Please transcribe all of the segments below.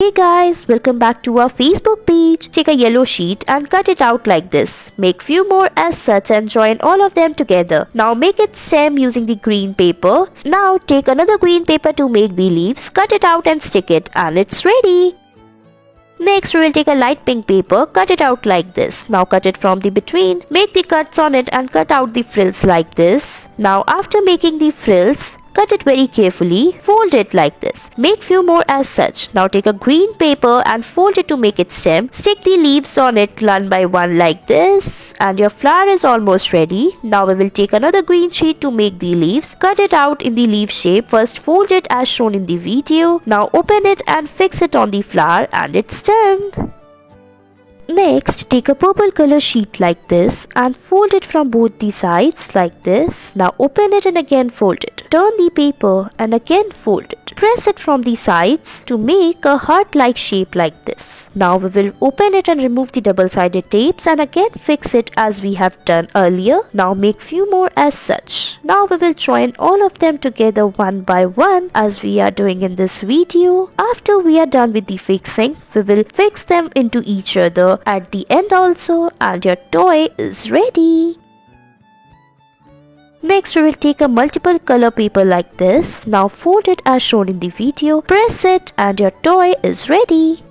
Hey guys, welcome back to our Facebook page. Take a yellow sheet and cut it out like this. Make few more as such and join all of them together. Now make it stem using the green paper. Now take another green paper to make the leaves. Cut it out and stick it and it's ready. Next, we will take a light pink paper, cut it out like this. Now cut it from the between. Make the cuts on it and cut out the frills like this. Now after making the frills, cut it very carefully, fold it like this. Make few more as such. Now take a green paper and fold it to make it stem. Stick the leaves on it one by one like this. And your flower is almost ready. Now we will take another green sheet to make the leaves. Cut it out in the leaf shape. First fold it as shown in the video. Now open it and fix it on the flower and it's done. Next, take a purple color sheet like this and fold it from both the sides like this. Now open it and again fold it. Turn the paper and again fold it. Press it from the sides to make a heart-like shape like this. Now we will open it and remove the double-sided tapes and again fix it as we have done earlier. Now make few more as such. Now we will join all of them together one by one as we are doing in this video. After we are done with the fixing, we will fix them into each other at the end also and your toy is ready. Next, we will take a multiple color paper like this. Now fold it as shown in the video. Press it and your toy is ready.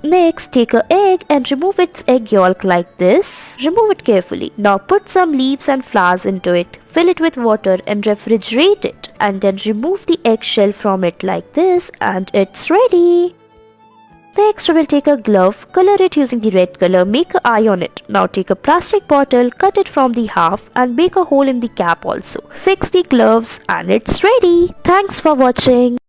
Next, take an egg and remove its egg yolk like this. Remove it carefully. Now put some leaves and flowers into it. Fill it with water and refrigerate it. And then remove the eggshell from it like this and it's ready. Next, we will take a glove, color it using the red color, make an eye on it. Now take a plastic bottle, cut it from the half and make a hole in the cap also. Fix the gloves and it's ready. Thanks for watching.